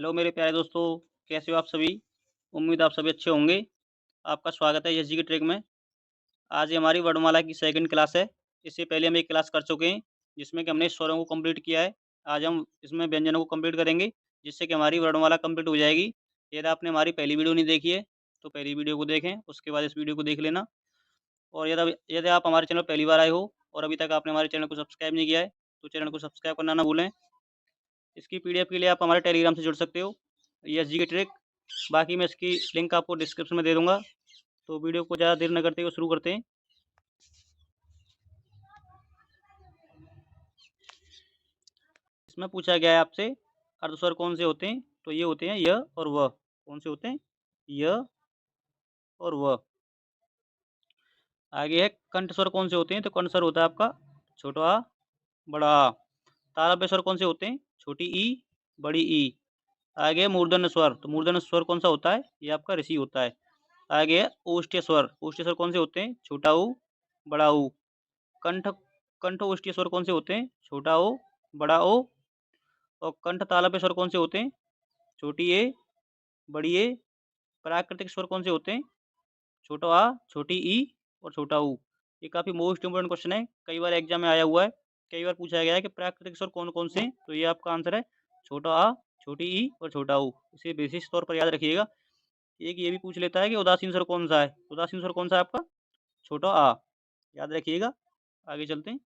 Hello मेरे प्यारे दोस्तों, कैसे हो आप सभी? उम्मीद आप सभी अच्छे होंगे। आपका स्वागत है एसजी की ट्रिक में। आज ये हमारी वर्णमाला की सेकंड क्लास है। इससे पहले हम एक क्लास कर चुके हैं, जिसमें कि हमने स्वरों को कंप्लीट किया है। आज हम इसमें व्यंजनों को कंप्लीट करेंगे, जिससे कि हमारी वर्णमाला कंप्लीट हो जाएगी। यदि आपने हमारी पहली वीडियो नहीं देखी है, तो पहली वीडियो को देखें, उसके बाद इस वीडियो को देख लेना। और यदि यदि आप हमारे चैनल पर पहली बार आए हो और अभी तक आपने हमारे चैनल को सब्सक्राइब नहीं किया है, तो चैनल को सब्सक्राइब करना ना भूलें। इसकी पीडीएफ के लिए आप हमारे टेलीग्राम से जुड़ सकते हो, एसजी की ट्रिक। बाकी मैं इसकी लिंक आपको डिस्क्रिप्शन में दे दूँगा। तो वीडियो को ज़्यादा देर न करते हुए शुरू करते हैं। इसमें पूछा गया है आपसे अर्धस्वर कौन से होते हैं? तो ये होते हैं य और व। कौन से होते हैं? य और व। आगे है कंठ स्वर कौन से होते हैं? तो कंठ स्वर होता है आपका छोटा आ, बड़ा आ। तालव्य स्वर कौन से होते हैं? छोटी ई, बड़ी ई। आगे है मूर्धन्य स्वर। तो मूर्धन्य स्वर कौन सा होता है? ये आपका ऋषि होता है। आगे है ओष्ठ्य स्वर। ओष्ठ्य स्वर कौन से होते हैं? छोटा ऊ, बड़ा ऊ। कंठ कंठ ओष्ठ्य स्वर कौन से होते हैं? छोटा ओ, बड़ा ओ। और कंठ तालव्य स्वर कौन से होते हैं? छोटी ए, बड़ी ए। प्राकृतिक स्वर कौन से होते हैं? छोटा आ, छोटी ई और छोटा ऊ। ये काफ़ी मोस्ट इंपोर्टेंट क्वेश्चन है, कई बार एग्जाम में आया हुआ है। कई बार पूछा गया है कि प्राकृतिक स्वर कौन कौन से हैं? तो ये आपका आंसर है छोटा आ, छोटी ई और छोटा ऊ। इसे विशेष तौर पर याद रखिएगा। एक ये भी पूछ लेता है कि उदासीन स्वर कौन सा है? उदासीन स्वर कौन सा है आपका? छोटा आ। याद रखिएगा। आगे चलते हैं।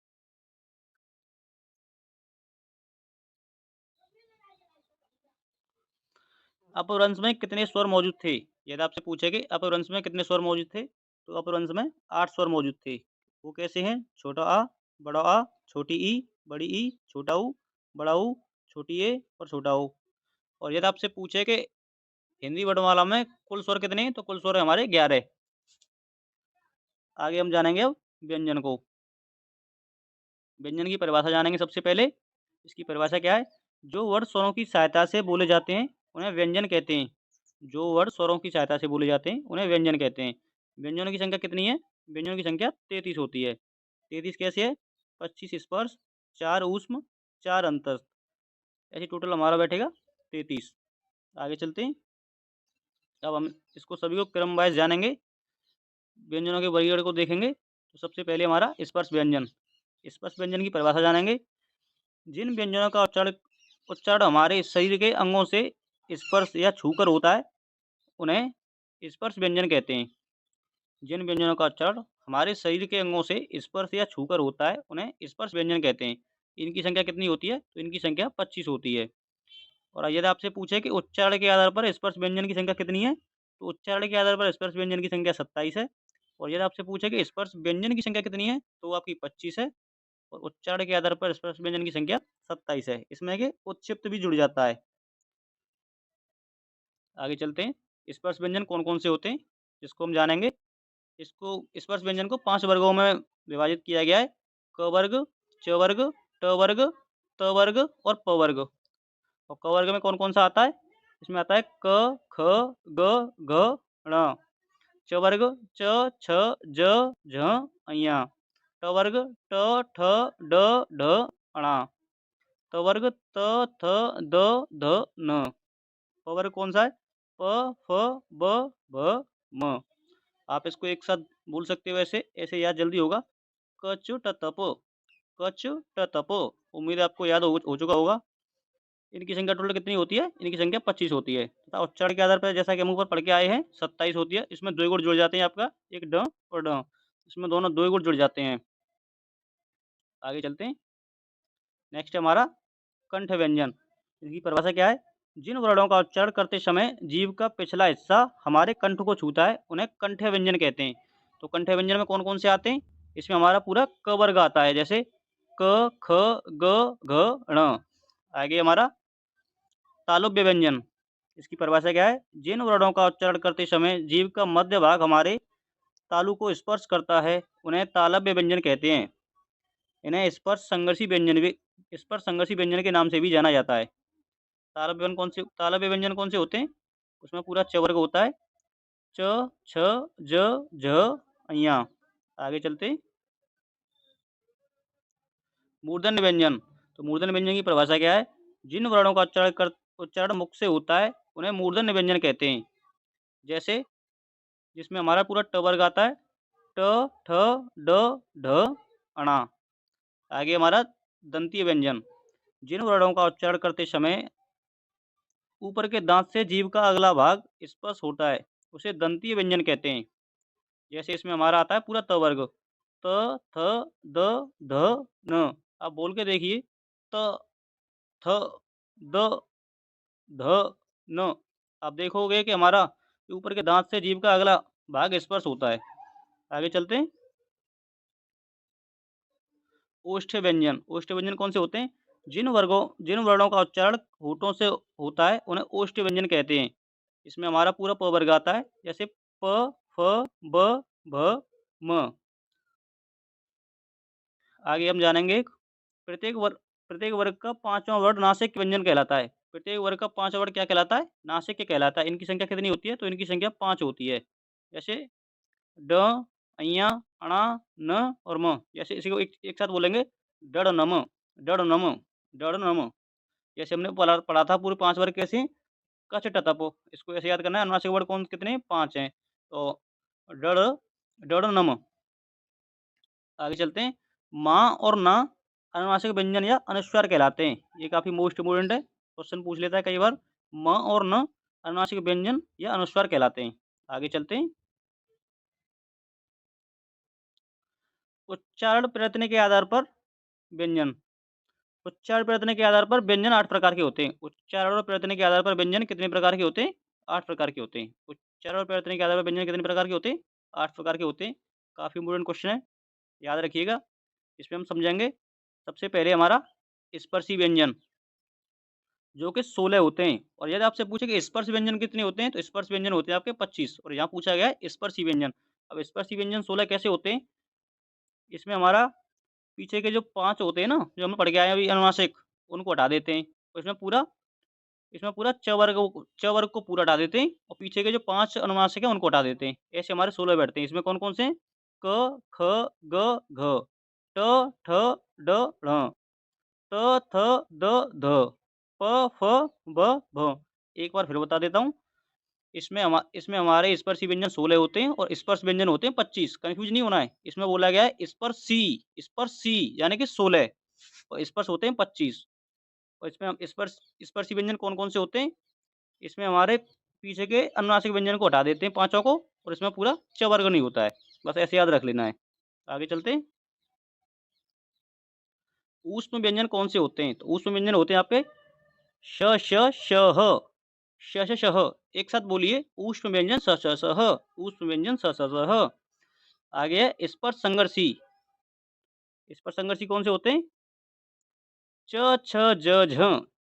अपभ्रंश में कितने स्वर मौजूद थे? यदि आपसे पूछे कि अपभ्रंश में कितने स्वर मौजूद थे, तो अपभ्रंश में 8 स्वर मौजूद थे। वो कैसे हैं? छोटा आ, बड़ा आ, छोटी ई, बड़ी ई, छोटा ऊ, बड़ा ऊ, छोटी ए और छोटा ऊ। और यदि आपसे पूछे कि हिंदी वर्णमाला में कुल स्वर कितने हैं, तो कुल स्वर है हमारे 11। आगे हम जानेंगे अब व्यंजन को। व्यंजन की परिभाषा जानेंगे सबसे पहले। इसकी परिभाषा क्या है? जो वर्ड स्वरों की सहायता से बोले जाते हैं, उन्हें व्यंजन कहते हैं। जो वर्ड स्वरों की सहायता से बोले जाते हैं, उन्हें व्यंजन कहते हैं। व्यंजनों की संख्या कितनी है? व्यंजनों की संख्या 33 होती है। 33 कैसे है? 25 स्पर्श, 4 ऊष्म, 4 अंतस्थ। ऐसे टोटल हमारा बैठेगा 33। आगे चलते हैं। अब हम इसको सभी को क्रम वाइज जानेंगे। व्यंजनों के वर्गीकरण को देखेंगे। तो सबसे पहले हमारा स्पर्श व्यंजन। स्पर्श व्यंजन की परिभाषा जानेंगे। जिन व्यंजनों का उच्चारण उच्चारण हमारे शरीर के अंगों से स्पर्श या छूकर होता है, उन्हें स्पर्श व्यंजन कहते हैं। जिन व्यंजनों का उच्चारण हमारे शरीर के अंगों से स्पर्श या छूकर होता है, उन्हें स्पर्श व्यंजन कहते हैं। इनकी संख्या कितनी होती है? तो इनकी संख्या 25 होती है। और यदि आपसे पूछे कि उच्चारण के आधार पर स्पर्श व्यंजन की संख्या कितनी है, तो उच्चारण के आधार पर स्पर्श व्यंजन की संख्या 27 है। और यदि आपसे पूछे कि स्पर्श व्यंजन की संख्या कितनी है, तो वो आपकी 25 है। और उच्चारण के आधार पर स्पर्श व्यंजन की संख्या 27 है। इसमें कि उच्छिप्त भी जुड़ जाता है। आगे चलते हैं। स्पर्श व्यंजन कौन कौन से होते हैं, जिसको हम जानेंगे। इसको स्पर्श व्यंजन को 5 वर्गों में विभाजित किया गया है। क वर्ग, च वर्ग, ट वर्ग, त वर्ग और प वर्ग। और क वर्ग में कौन कौन सा आता है? इसमें आता है क, ख, ग, घ, ण। च वर्ग च, छ, ज, झ, अ। ट वर्ग ट, ठ, ड, ढ, ण। त वर्ग त, थ, द, ध, न। प वर्ग कौन सा है? प, फ, ब, भ, म। आप इसको एक साथ बोल सकते हो। ऐसे ऐसे याद जल्दी होगा। कछु ट तपो, कछु ट तपो। उम्मीद है आपको याद हो चुका होगा। इनकी संख्या टोटल कितनी होती है? इनकी संख्या 25 होती है तथा उच्चारण के आधार पर जैसा कि हम ऊपर पढ़ के आए हैं 27 होती है। इसमें 2 गुण जुड़ जाते हैं आपका, एक ड और ड। इसमें दोनों 2 गुण जुड़ जाते हैं। आगे चलते हैं। नेक्स्ट है हमारा कंठ व्यंजन। इसकी परिभाषा क्या है? जिन वर्णों का उच्चारण करते समय जीभ का पिछला हिस्सा हमारे कंठ को छूता है, उन्हें कंठ्य व्यंजन कहते हैं। तो कंठ्य व्यंजन में कौन कौन से आते हैं? इसमें हमारा पूरा क वर्ग आता है, जैसे क, ख, ग, घ, ण। आगे हमारा तालुव्य व्यंजन। इसकी परिभाषा क्या है? जिन वर्णों का उच्चारण करते समय जीभ का मध्य भाग हमारे तालु को स्पर्श करता है, उन्हें तालव्य व्यंजन कहते हैं। इन्हें स्पर्श संघर्षी व्यंजन के नाम से भी जाना जाता है। तालव्य व्यंजन कौन से होते हैं? उसमें पूरा च वर्ग होता है। च, छ, ज, झ, अ। आगे चलते हैं। मूर्धन्य व्यंजन। तो मूर्धन्य व्यंजन की परिभाषा क्या है? जिन वर्णों का उच्चारण उच्चारण मुख से होता है उन्हें मूर्धन्य व्यंजन कहते हैं। जैसे जिसमें हमारा पूरा ट वर्ग आता है, ट, ठ, ड, ढ, ण। आगे हमारा दंतीय व्यंजन, जिन वर्णों का उच्चारण करते समय ऊपर के दांत से जीभ का अगला भाग स्पर्श होता है, उसे दंतीय व्यंजन कहते हैं। जैसे इसमें हमारा आता है पूरा त वर्ग, त, थ, द, ध, न। आप बोल के देखिए, त, थ, द, ध, न। आप देखोगे कि हमारा ऊपर के दांत से जीभ का अगला भाग स्पर्श होता है। आगे चलते हैं। ओष्ठ्य व्यंजन, ओष्ठ्य व्यंजन कौन से होते हैं? जिन वर्णों का उच्चारण होठों से होता है उन्हें ओष्ठ्य व्यंजन कहते हैं। इसमें हमारा पूरा प वर्ग आता है, जैसे प, फ, ब, भ, म। आगे हम जानेंगे प्रत्येक वर्ग का पांचवा वर्ण नासिक के व्यंजन कहलाता है। प्रत्येक वर्ग का पांचवा वर्ण क्या कहलाता है? नासिक के कहलाता है। इनकी संख्या कितनी होती है? तो इनकी संख्या 5 होती है। जैसे ड, अइया, अणा, न और म। जैसे इसी को एक साथ बोलेंगे, डड नम, डड नम, डड नम। जैसे हमने पढ़ा था पूरे 5 वर्ग कैसे? कच ट तप। इसको ऐसे याद करना है। अनुनासिक वर्ड कौन कितने? 5 हैं। तो डड, डड नम। आगे चलते हैं। माँ और ना अनुनासिक व्यंजन या अनुस्वार कहलाते हैं। ये काफी मोस्ट इम्पोर्टेंट है, क्वेश्चन पूछ लेता है कई बार। म और न अनुनासिक व्यंजन या अनुस्वार कहलाते हैं। आगे चलते हैं। उच्चारण प्रयत्न के आधार पर व्यंजन। उच्चारण प्रयत्न के आधार पर व्यंजन 8 प्रकार के होते हैं। उच्चारण और प्रयत्न के आधार पर व्यंजन कितने प्रकार के होते हैं? 8 प्रकार के होते हैं। उच्चारण और प्रयत्न के आधार पर व्यंजन कितने प्रकार के होते हैं? 8 प्रकार के होते हैं। काफी इंपोर्टेंट क्वेश्चन है, याद रखिएगा। इसमें हम समझेंगे सबसे पहले हमारा स्पर्शी व्यंजन, जो कि 16 होते हैं। और यदि आपसे पूछे कि स्पर्श व्यंजन कितने होते हैं, तो स्पर्श व्यंजन होते हैं आपके 25। और यहाँ पूछा गया है स्पर्शी व्यंजन। अब स्पर्शी व्यंजन 16 कैसे होते हैं? इसमें हमारा पीछे के जो 5 होते हैं ना, जो हम पढ़ के आए हैं अभी अनुनासिक, उनको हटा देते हैं। और इसमें पूरा च वर्ग को पूरा हटा देते हैं और पीछे के जो 5 अनुनासिक हैं उनको हटा देते हैं। ऐसे हमारे 16 बैठते हैं। इसमें कौन-कौन से हैं? क, ख, ग, घ, ट, ठ, ड, ढ़, त, थ, द, ध, प, फ, ब, भ। एक बार फिर बता देता हूँ। इसमें हमारे स्पर्शी व्यंजन 16 होते हैं और स्पर्श व्यंजन होते हैं 25। कन्फ्यूज नहीं होना है। इसमें बोला गया है स्पर्शी यानी कि 16 और स्पर्श होते हैं 25। और इसमें हम स्पर्शी व्यंजन कौन-कौन से होते हैं? इसमें हमारे पीछे के अनुनासिक व्यंजन को हटा देते हैं पाँचों को, और इसमें पूरा च वर्ग नहीं होता है। बस ऐसे याद रख लेना है। आगे चलते हैं। ऊष्म व्यंजन कौन से होते हैं? तो ऊष्म व्यंजन होते हैं आपके श, श, श, ह, श, श, श, ह। एक साथ बोलिए, ऊष्म व्यंजन स, श, स, ह, ऊष्म व्यंजन स, श, स, ह। आगे है स्पर्श संघर्षी। स्पर्श संघर्षी कौन से होते हैं? च, छ, ज, झ,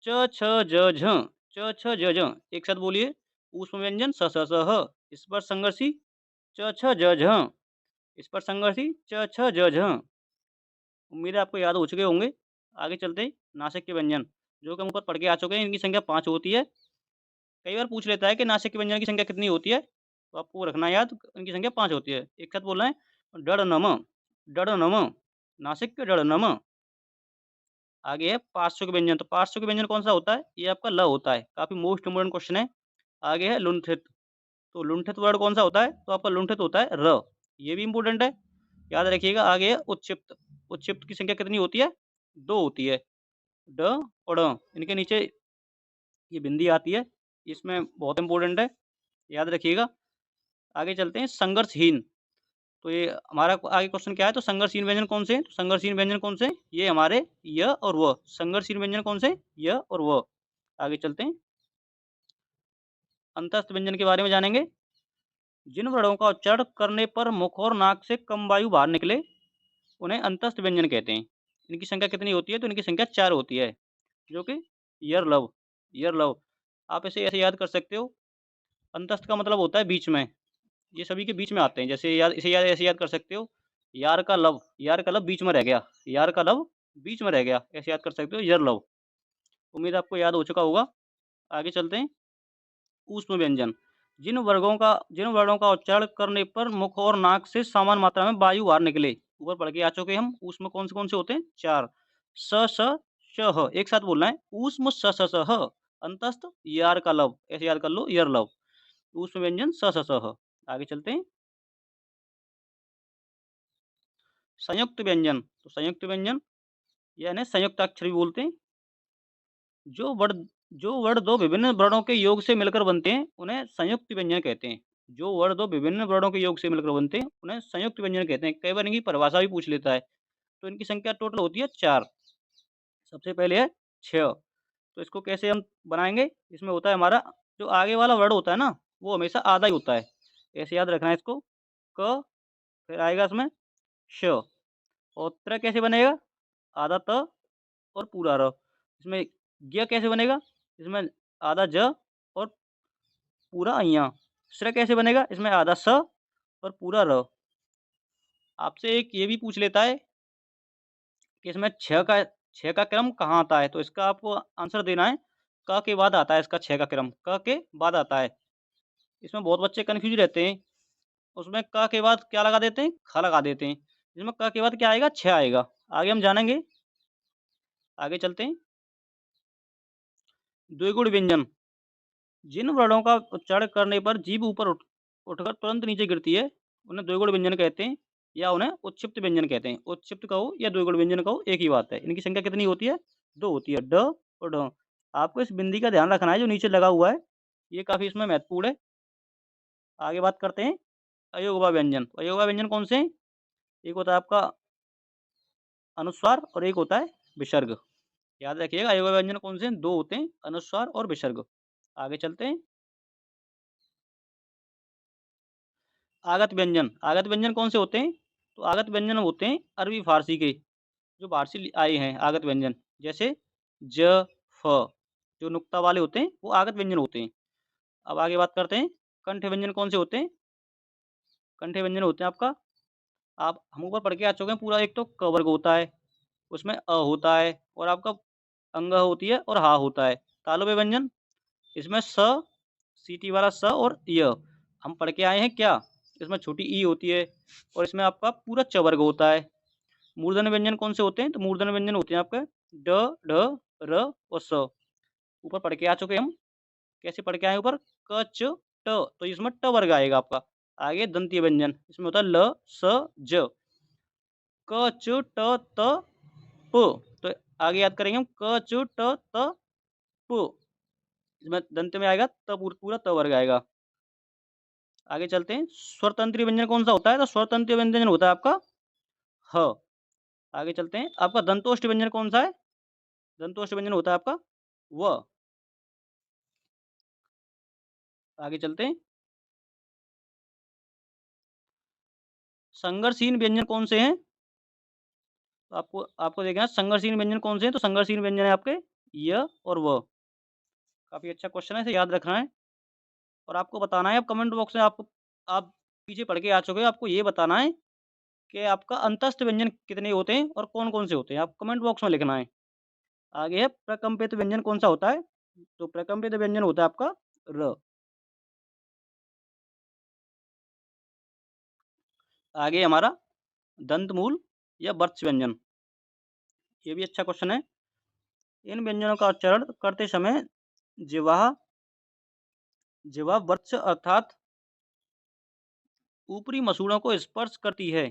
च, छ, ज, झ, च, छ, ज, झ। एक साथ बोलिए, ऊष्म व्यंजन स, श, स, ह, स्पर्श संघर्षी च, छ, ज, झ, स्पर्श संघर्षी च, छ, ज, झ। उम्मीद है आपको याद हो चुके होंगे। आगे चलते हैं। नासिक के व्यंजन, जो कि हम ऊपर पढ़ के आ चुके हैं। इनकी संख्या 5 होती है। कई बार पूछ लेता है कि नासिक के व्यंजन की संख्या कितनी होती है, तो आपको रखना याद, इनकी संख्या 5 होती है। एक साथ बोलना है, डड नम, डड नम, नासिक के डड नम। आगे है पार्श्व के व्यंजन। तो पार्श्व के व्यंजन कौन सा होता है? ये आपका ल होता है। काफी मोस्ट इंपोर्टेंट क्वेश्चन है। आगे है लुंठित। तो लुंठित वर्ड कौन सा होता है? तो आपका लुंठित होता है र। ये भी इंपोर्टेंट है, याद रखिएगा। आगे है उत्क्षिप्त। उत्क्षिप्त की संख्या कितनी होती है? 2 होती है, ड और ड़। इनके नीचे ये बिंदी आती है, इसमें बहुत इंपॉर्टेंट है, याद रखिएगा। आगे चलते हैं। संघर्षहीन। तो ये हमारा आगे क्वेश्चन क्या है? तो संघर्षहीन व्यंजन कौन से हैं? तो संघर्षहीन व्यंजन कौन से हैं? ये हमारे य और व। संघर्षहीन व्यंजन कौन से? य और व। आगे चलते हैं। अंतस्थ व्यंजन के बारे में जानेंगे। जिन वर्णों का उच्चारण करने पर मुख और नाक से कम वायु बाहर निकले, उन्हें अंतस्थ व्यंजन कहते हैं। इनकी संख्या कितनी होती है? तो इनकी संख्या 4 होती है, जो कि यर लव, यर लव। आप इसे ऐसे याद कर सकते हो। अंतस्थ का मतलब होता है बीच में। ये सभी के बीच में आते हैं। जैसे इसे ऐसे याद कर सकते हो, यार का लव, यार का लव बीच में रह गया, यार का लव बीच में रह गया, ऐसे याद कर सकते हो, यर लव। उम्मीद आपको याद हो चुका होगा। आगे चलते हैं। ऊष्म व्यंजन। जिन वर्णों का उच्चारण करने पर मुख और नाक से समान मात्रा में वायु बाहर निकले, ऊपर पढ़ के आ चुके हम। ऊष्म कौन से होते हैं? 4। स, श, श, ह। एक साथ बोलना है, ऊष्म स, श, स, ह। अंतस्थ यार का लव, ऐसे याद कर लो, यर लव। ऊष्म व्यंजन स, स, स, ह। आगे चलते हैं। संयुक्त व्यंजन, तो संयुक्त व्यंजन यानी संयुक्ताक्षर भी बोलते हैं। जो वर्ण जो वर्ण दो विभिन्न वर्णों के योग से मिलकर बनते हैं, उन्हें संयुक्त व्यंजन कहते हैं। जो वर्ण दो विभिन्न वर्णों के योग से मिलकर बनते हैं, उन्हें संयुक्त व्यंजन कहते हैं। कई बार इनकी परिभाषा भी पूछ लेता है। तो इनकी संख्या टोटल होती है 4। सबसे पहले है 6। तो इसको कैसे हम बनाएँगे? इसमें होता है हमारा जो आगे वाला वर्ड होता है ना, वो हमेशा आधा ही होता है। ऐसे याद रखना है इसको। क, फिर आएगा इसमें श, और त्र कैसे बनेगा? आधा त और पूरा र। इसमें ज्ञ कैसे बनेगा? इसमें आधा ज और पूरा अइयाँ। श्र कैसे बनेगा? इसमें आधा स और पूरा र। आपसे एक ये भी पूछ लेता है कि इसमें 6 का क्रम कहाँ आता है? तो इसका आपको आंसर देना है, क के बाद आता है इसका 6 का क्रम, क के बाद आता है। इसमें बहुत बच्चे कन्फ्यूज़ रहते हैं। उसमें क के बाद क्या लगा देते हैं? ख लगा देते हैं। इसमें क के बाद क्या आएगा? 6 आएगा। आगे हम जानेंगे। आगे चलते हैं। द्विगुण व्यंजन, जिन वर्णों का उच्चारण करने पर जीभ ऊपर उठकर तुरंत नीचे गिरती है, उन्हें द्विगुण व्यंजन कहते हैं, या उन्हें उत्क्षिप्त व्यंजन कहते हैं। उत्क्षिप्त कहो या द्विगुण व्यंजन कहो, एक ही बात है। इनकी संख्या कितनी होती है? 2 होती है, ड और ढ। आपको इस बिंदी का ध्यान रखना है जो नीचे लगा हुआ है, ये काफ़ी इसमें महत्वपूर्ण है। आगे बात करते हैं अयोगवा व्यंजन। अयोगवा व्यंजन कौन से हैं? एक होता है आपका अनुस्वार और एक होता है विसर्ग। याद रखिएगा अयोगवा व्यंजन कौन से हैं? 2 होते हैं, अनुस्वार और विसर्ग। आगे चलते हैं। आगत व्यंजन, आगत व्यंजन कौन से होते हैं? तो आगत व्यंजन होते हैं अरबी फारसी के, जो बाहर से आए हैं आगत व्यंजन। जैसे ज, फ, जो नुक्ता वाले होते हैं वो आगत व्यंजन होते हैं। अब आगे बात करते हैं कंठ व्यंजन कौन से होते हैं? कंठ व्यंजन होते हैं आपका, आप हम ऊपर पढ़ के आ चुके हैं पूरा। एक तो क वर्ग होता है, उसमें अ होता है और आपका अंग होती है और हा होता है। तालव्य व्यंजन, इसमें स, सीटी वाला स और य हम पढ़ के आए हैं क्या? इसमें छोटी ई होती है और इसमें आपका पूरा च वर्ग होता है। मूर्धन्य व्यंजन कौन से होते हैं? तो मूर्धन्य व्यंजन होते हैं आपके ड, ढ, र और स। ऊपर पढ़ के आ चुके हम। कैसे पढ़ के आए ऊपर? क, च, ट, तो इसमें ट वर्ग आएगा आपका। आगे दंतीय व्यंजन, इसमें होता है ल, स, ज। क, च, ट, त, प। तो आगे याद करेंगे हम क, च, ट, त, प। इसमें दंत में आएगा त, पूरा त वर्ग आएगा। आगे चलते हैं। स्वरतंत्री व्यंजन कौन सा होता है? तो स्वरतंत्री व्यंजन होता है आपका ह। आगे चलते हैं। आपका दंतोष्ठ व्यंजन कौन सा है? दंतोष्ठ व्यंजन होता है आपका व। आगे चलते हैं। संघर्षहीन व्यंजन कौन से हैं? तो आपको आपको देखना है संघर्षहीन व्यंजन कौन से हैं? तो संघर्षहीन व्यंजन है आपके य और व। काफी अच्छा क्वेश्चन है, इसे याद रखना है और आपको बताना है। अब कमेंट बॉक्स में आप पीछे पढ़ के आ चुके हो, आपको ये बताना है कि आपका अंतस्थ व्यंजन कितने होते हैं और कौन-कौन से होते हैं, आप कमेंट बॉक्स में लिखना है। आगे है प्रकंपित व्यंजन कौन सा होता है? तो प्रकंपित व्यंजन होता है आपका र। आगे हमारा दंतमूल या वर्च व्यंजन, ये भी अच्छा क्वेश्चन है। इन व्यंजनों का उच्चारण करते समय जिह्वा जिह्वा वर्च अर्थात ऊपरी मसूड़ों को स्पर्श करती है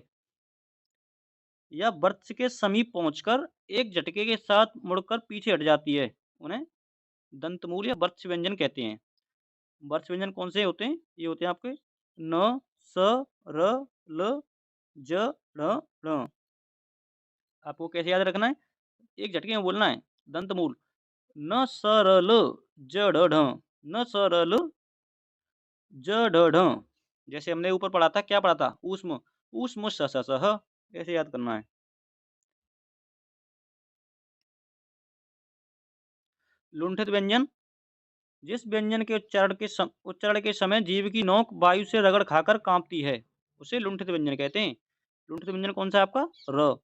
या वृक्ष के समीप पहुंचकर एक झटके के साथ मुड़कर पीछे हट जाती है, उन्हें दंतमूल या वृक्ष व्यंजन कहते हैं। वृक्ष व्यंजन कौन से होते हैं? ये होते हैं आपके न, स, र, ल, ज, ढ़, ढ़। आपको कैसे याद रखना है? एक झटके में बोलना है। दंतमूल न, स, र, ल, ज, ढ़, ढ। न, स, र, ल, ज, ढ़, ढ। जैसे हमने ऊपर पढ़ा था, क्या पढ़ा था? ऊष्म, ऊष्म स, स, स, ह। ऐसे याद करना है। लुंठित व्यंजन, जिस व्यंजन के उच्चारण के समय जीभ की नोक वायु से रगड़ खाकर कांपती है, उसे लुंठित व्यंजन कहते हैं। लुंठित व्यंजन कौन सा है आपका? र।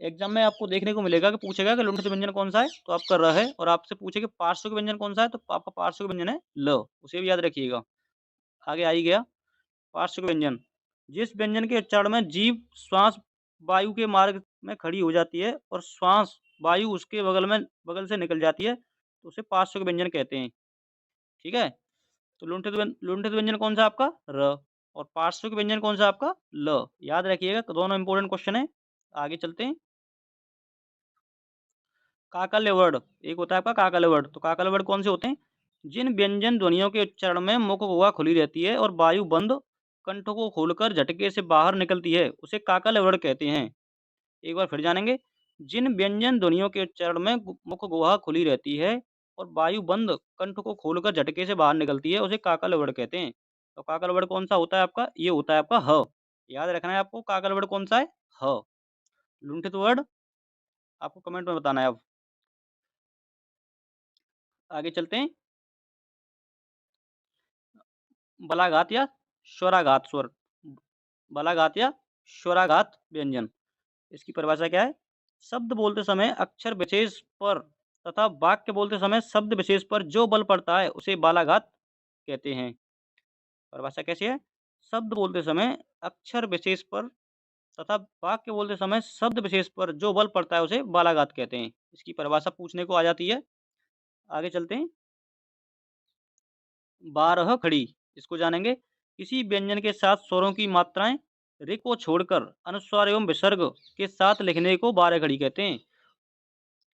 एग्जाम में आपको देखने को मिलेगा कि पूछेगा कि लुंठित व्यंजन कौन सा है, तो आपका र है। और आपसे पूछेगा पार्श्विक व्यंजन कौन सा है, तो आपका पार्श्विक व्यंजन है ल। उसे भी याद रखिएगा। आगे आ ही गया पार्श्विक व्यंजन, जिस व्यंजन के उच्चारण में जीभ श्वास वायु के मार्ग में खड़ी हो जाती है और श्वास वायु उसके बगल से निकल जाती है, तो उसे पार्श्विक व्यंजन कहते हैं। ठीक है? तो लुंठित व्यंजन कौन सा आपका? र, और पार्श्विक व्यंजन कौन सा आपका? ल। याद रखिएगा, दोनों इंपॉर्टेंट क्वेश्चन है। आगे चलते हैं। काकल्य वर्ण, एक होता है आपका काकल्य वर्ण। तो काकल्य वर्ण कौन से होते हैं? जिन व्यंजन ध्वनियों के उच्चारण में मुख गुहा खुली रहती है और वायु बंद कंठ को खोलकर झटके से बाहर निकलती है, उसे काकल्य वर्ण कहते हैं। एक बार फिर जानेंगे। जिन व्यंजन ध्वनियों के उच्चारण में मुख गुहा खुली रहती है और वायु बंद कंठ को खोलकर झटके से बाहर निकलती है, उसे काकल्य वर्ण कहते हैं। तो काकल्य वर्ण कौन सा होता है आपका? ये होता है आपका ह। याद रखना है आपको, काकल्य वर्ण कौन सा है? ह। लुंठित वर्ण आपको कमेंट में बताना है अब। आगे चलते हैं। बलाघात या स्वराघात स्वर, बलाघात या स्वराघात व्यंजन, इसकी परिभाषा क्या है? शब्द बोलते समय अक्षर विशेष पर तथा वाक्य बोलते समय शब्द विशेष पर जो बल पड़ता है उसे बालाघात कहते हैं। परिभाषा कैसी है? शब्द बोलते समय अक्षर विशेष पर तथा वाक्य बोलते समय शब्द विशेष पर जो बल पड़ता है उसे बालाघात कहते हैं। इसकी परिभाषा पूछने को आ जाती है। आगे चलते हैं। बारह खड़ी, इसको जानेंगे। किसी व्यंजन के साथ स्वरों की मात्राएं रे को छोड़कर अनुस्वार एवं विसर्ग के साथ लिखने को बारह खड़ी कहते हैं।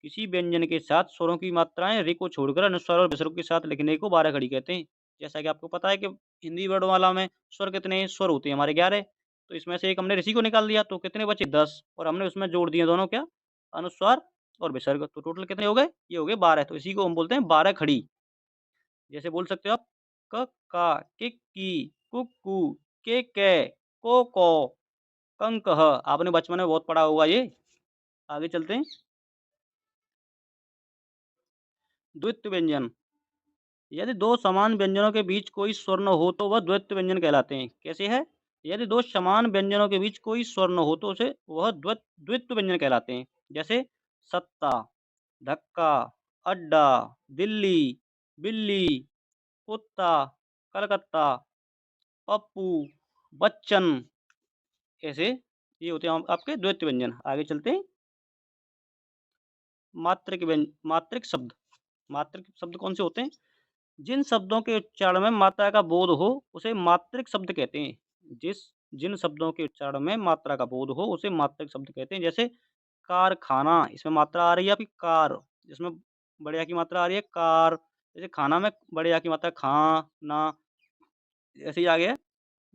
किसी व्यंजन के साथ स्वरों की मात्राएं रे को छोड़कर अनुस्वार और विसर्ग के साथ लिखने को बारह खड़ी कहते हैं। जैसा कि आपको पता है कि हिंदी वर्णमाला में स्वर कितने स्वर होते हैं हमारे? 11। तो इसमें से एक हमने ऋषि को निकाल दिया, तो कितने बचे? 10। और हमने उसमें जोड़ दिए दोनों क्या? अनुस्वार और विसर्ग। तो टोटल कितने हो गए? ये हो गए 12। तो इसी को हम बोलते हैं 12 खड़ी। जैसे बोल सकते हो आप, क का, किक की, कुक कू, के, को, कंक ह। आपने बचपन में बहुत पढ़ा होगा ये। आगे चलते हैं। द्वित्व व्यंजन, यदि दो समान व्यंजनों के बीच कोई स्वर न हो तो वह द्वैत व्यंजन कहलाते हैं। कैसे है? यदि दो समान व्यंजनों के बीच कोई स्वर न हो तो उसे वह द्वित्व व्यंजन कहलाते हैं। जैसे सत्ता, धक्का, अड्डा, दिल्ली, बिल्ली, कुत्ता, कलकत्ता, पप्पू, बच्चन, ऐसे ये होते हैं आपके द्वैत व्यंजन। आगे चलते हैं। मात्रिक शब्द, मात्रिक शब्द कौन से होते हैं? जिन शब्दों के उच्चारण में मात्रा का बोध हो उसे मात्रिक शब्द कहते हैं। जिन शब्दों के उच्चारण में मात्रा का बोध हो उसे मात्रिक शब्द कहते हैं। जैसे कारखाना, इसमें मात्रा आ रही है आपकी कार, जिसमें बड़े आ की मात्रा आ रही है कार। जैसे खाना में बड़े आ की मात्रा खाना। ऐसे ही आ गया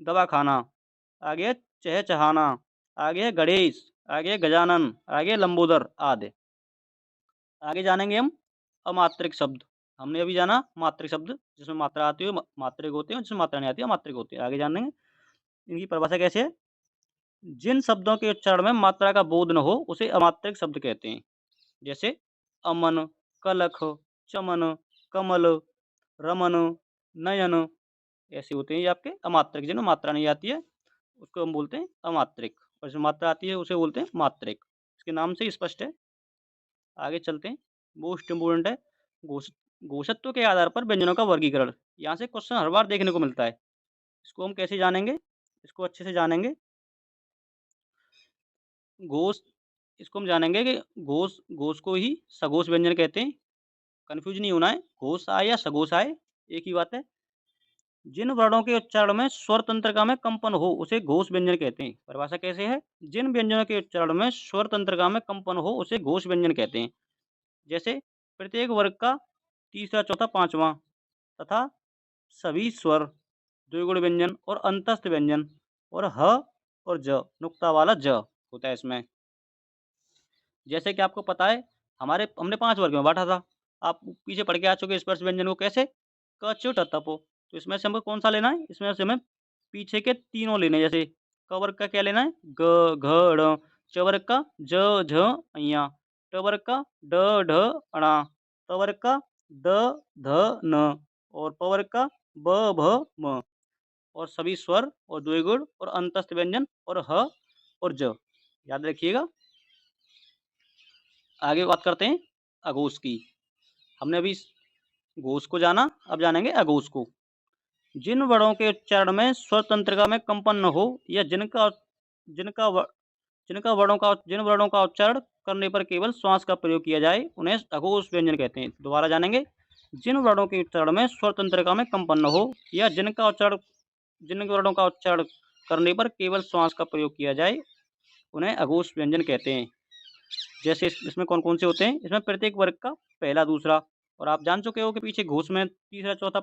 दवा खाना, आ गया चहचहाना, आ गया गणेश, आ गया गजानन, आ गया लंबोदर आदि। आगे जानेंगे हम अमात्रिक शब्द। हमने अभी जाना मात्रिक शब्द जिसमें मात्रा आती है मात्रिक होते हैं, जिसमें मात्रा नहीं आती है अमात्रिक होते हैं। आगे जानेंगे इनकी परिभाषा कैसे है। जिन शब्दों के उच्चारण में मात्रा का बोध न हो उसे अमात्रिक शब्द कहते हैं। जैसे अमन, कलख, चमन, कमल, रमन, नयन, ऐसे होते हैं ये आपके अमात्रिक। जिनमें मात्रा नहीं आती है उसको हम बोलते हैं अमात्रिक, और जिसमें मात्रा आती है उसे बोलते हैं मात्रिक। इसके नाम से ही स्पष्ट है। आगे चलते हैं। मोस्ट इम्पोर्टेंट है घोष घोषत्व के आधार पर व्यंजनों का वर्गीकरण। यहाँ से क्वेश्चन हर बार देखने को मिलता है। इसको हम कैसे जानेंगे? इसको अच्छे से जानेंगे। घोष, इसको हम जानेंगे कि घोष घोष को ही सघोष व्यंजन कहते हैं। कंफ्यूज नहीं होना है, घोष आए या सघोष आए एक ही बात है। जिन वर्णों के उच्चारण में स्वर तंत्रिका में कंपन हो उसे घोष व्यंजन कहते हैं। परिभाषा कैसे है? जिन व्यंजनों के उच्चारण में स्वर तंत्रिका में कंपन हो उसे घोष व्यंजन कहते हैं। जैसे प्रत्येक वर्ग का तीसरा, चौथा, पांचवा तथा सभी स्वर, द्विगुण व्यंजन और अंतस्थ व्यंजन, और ह और ज नुक्ता वाला ज होता है इसमें। जैसे कि आपको पता है हमने 5 वर्ग में बांटा था। आप पीछे पढ़ के आ चुके स्पर्श व्यंजन को कैसे? क, च, ट, त, पो। तो इसमें से हमको कौन सा लेना है? इसमें से हमें पीछे के तीनों लेने हैं। जैसे क वर्ग का क्या लेना है? ग, घ, ड़। च वर्ग का ज, झ, अ। ट वर्ग का ड, ढ, अणा। त वर्ग का द, ध, न। और प वर्ग का ब, भ, म। और सभी स्वर और द्विगुण और अंतस्थ व्यंजन और ह और ज। याद रखिएगा। आगे बात करते हैं अघोष की। हमने अभी घोष को जाना, अब जानेंगे अघोष को। जिन वर्णों के उच्चारण में स्वर तंत्रिका में कंपन न हो या जिनका जिनका जिन वर्णों का उच्चारण करने पर केवल श्वास का प्रयोग किया जाए उन्हें अघोष व्यंजन कहते हैं। दोबारा जानेंगे। जिन वर्णों के उच्चारण में स्वर तंत्रिका में कंपन न हो या जिन वर्णों का उच्चारण करने पर केवल श्वास का प्रयोग किया जाए उन्हें अघोष व्यंजन कहते हैं। जैसे इसमें कौन कौन से होते हैं? इसमें प्रत्येक वर्ग का पहला दूसरा, और आप जान चुके हो कि पीछे घोष में तीसरा चौथा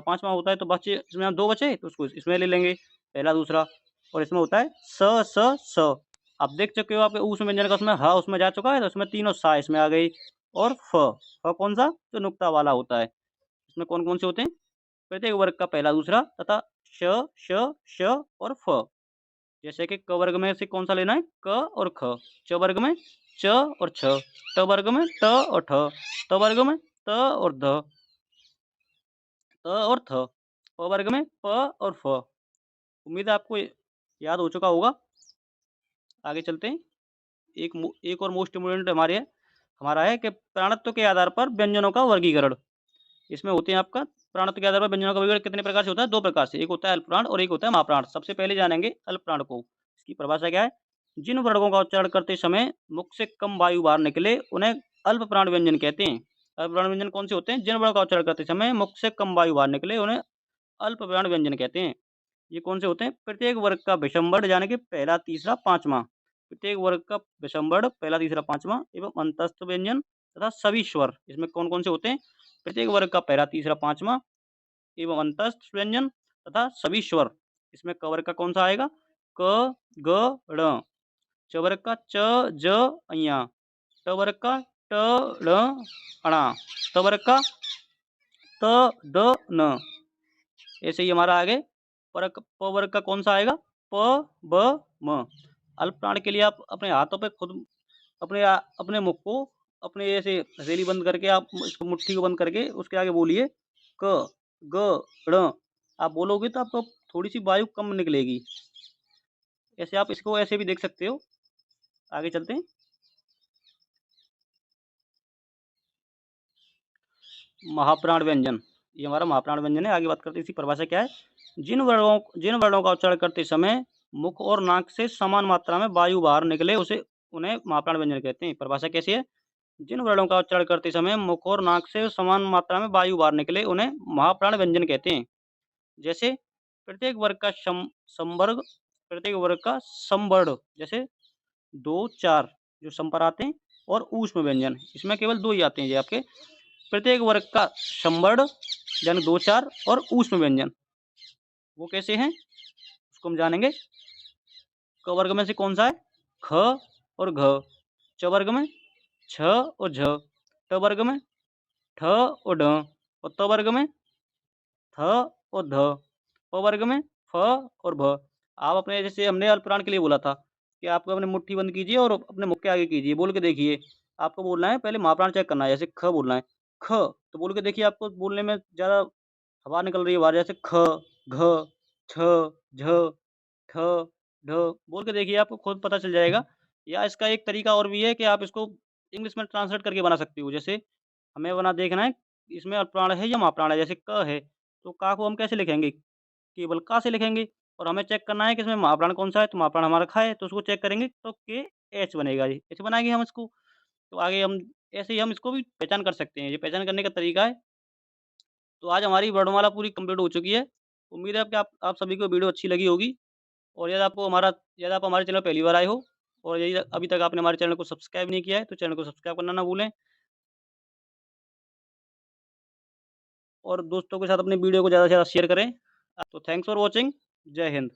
पांचवा होता है, तो बच्चे इसमें हम 2 बचे तो उसको इसमें ले लेंगे पहला दूसरा। और इसमें होता है स स स। आप देख चुके हो आपके ऊष्म व्यंजन का उसमें ह उसमें जा चुका है, तो उसमें तीनों सा इसमें आ गई। और फ कौन सा? जो नुक्ता वाला होता है। इसमें कौन कौन से होते हैं? प्रत्येक वर्ग का पहला दूसरा तथा श श श और फ। जैसे कि क वर्ग में से कौन सा लेना है? क और ख। च वर्ग में च और छ। ट वर्ग में ट और ठ। त वर्ग में त और ध। त और थ। प वर्ग में प और फ। उम्मीद है आपको याद हो चुका होगा। आगे चलते हैं। एक और मोस्ट इम्पोर्टेंट हमारा है कि प्राणत्व के आधार पर व्यंजनों का वर्गीकरण। इसमें होते हैं आपका प्राणत्व के आधार पर व्यंजनों का वर्गीकरण कितने प्रकार से होता है? 2 प्रकार से। एक होता है अल्पप्राण और एक होता है महाप्राण। सबसे पहले जानेंगे अल्पप्राण को। इसकी परिभाषा क्या है? जिन वर्णों का उच्चारण करते समय मुख से कम वायु बाहर निकले उन्हें अल्पप्राण व्यंजन कहते हैं। अल्पप्राण व्यंजन कौन से होते हैं? जिन वर्णों का उच्चारण करते समय मुख से कम वायु बाहर निकले उन्हें अल्पप्राण व्यंजन कहते हैं। ये कौन से होते हैं? प्रत्येक वर्ग का विषम वर्ण यानी कि पहला तीसरा पांचवा। प्रत्येक वर्ग का विषम वर्ण पहला तीसरा पांचवा एवं अंतस्थ व्यंजन तथा सभी स्वर। इसमें कौन कौन से होते हैं? प्रत्येक वर्ग का पहला तीसरा पांचवा एवं अंतस्थ व्यंजन तथा सभी स्वर। इसमें क वर्ग का कौन सा आएगा? क ग ड़। च वर्ग का च ज अ। ट वर्ग का ट ड़ अणा। त वर्ग का त ड न। ऐसे ही हमारा आगे प वर्ग का कौन सा आएगा? प ब म। अल्पप्राण के लिए आप अपने हाथों पे खुद अपने मुख को अपने ऐसे हथेली बंद करके आप इसको मुट्ठी को बंद करके उसके आगे बोलिए क ग ड़। आप बोलोगे तो आपको थोड़ी सी वायु कम निकलेगी। ऐसे आप इसको ऐसे भी देख सकते हो। आगे चलते हैं। महाप्राण व्यंजन। ये हमारा महाप्राण व्यंजन है। आगे बात करते हैं इसकी परिभाषा क्या है? जिन वर्णों का उच्चारण करते समय मुख और नाक से समान मात्रा में वायु बाहर निकले उन्हें महाप्राण व्यंजन कहते हैं। परिभाषा कैसी है? जिन वर्णों का उच्चारण करते समय मुख और नाक से समान मात्रा में वायु बाहर निकले उन्हें महाप्राण व्यंजन कहते हैं। जैसे प्रत्येक वर्ग का संवर्ग प्रत्येक वर्ग का संवर्ण। जैसे 2 4 जो सम पर आते हैं, और ऊष्म व्यंजन इसमें केवल 2 ही आते हैं। ये आपके प्रत्येक वर्ग का संवर्ण यानी 2 4 और ऊष्म व्यंजन वो कैसे हैं उसको हम जानेंगे। क वर्ग में से कौन सा है? ख और घ। च वर्ग में छ और झ। ट वर्ग में ठ और ढ। और त वर्ग में थ और ध। प वर्ग में फ और भ। आप अपने जैसे हमने अल्पप्राण के लिए बोला था कि आपको अपने मुट्ठी बंद कीजिए और अपने मुख के आगे कीजिए, बोल के देखिए। आपको बोलना है पहले महाप्राण चेक करना है। जैसे ख बोलना है, ख तो बोल के देखिए, आपको बोलने में ज़्यादा हवा निकल रही है बाहर। जैसे ख, घ, छ, झ, ठ, ढ बोल के देखिए, आपको खुद पता चल जाएगा। या इसका एक तरीका और भी है कि आप इसको इंग्लिश में ट्रांसलेट करके बना सकते हो। जैसे हमें बना देखना है इसमें अल्पप्राण है या महाप्राण है। जैसे क है तो का को हम कैसे लिखेंगे? केवल का से लिखेंगे। और हमें चेक करना है कि इसमें महाप्राण कौन सा है, तो महाप्राण हमारा ख है, तो उसको चेक करेंगे तो के एच बनेगा। ये एच बनाएंगे हम इसको। तो आगे हम ऐसे ही हम इसको भी पहचान कर सकते हैं। ये पहचान करने का तरीका है। तो आज हमारी वर्णमाला पूरी कंप्लीट हो चुकी है। उम्मीद है कि आप सभी को वीडियो अच्छी लगी होगी। और यदि आप हमारे चैनल पहली बार आए हो और यदि अभी तक आपने हमारे चैनल को सब्सक्राइब नहीं किया है, तो चैनल को सब्सक्राइब करना ना भूलें। और दोस्तों के साथ अपने वीडियो को ज़्यादा से ज़्यादा शेयर करें। तो थैंक्स फॉर वॉचिंग। जय हिंद।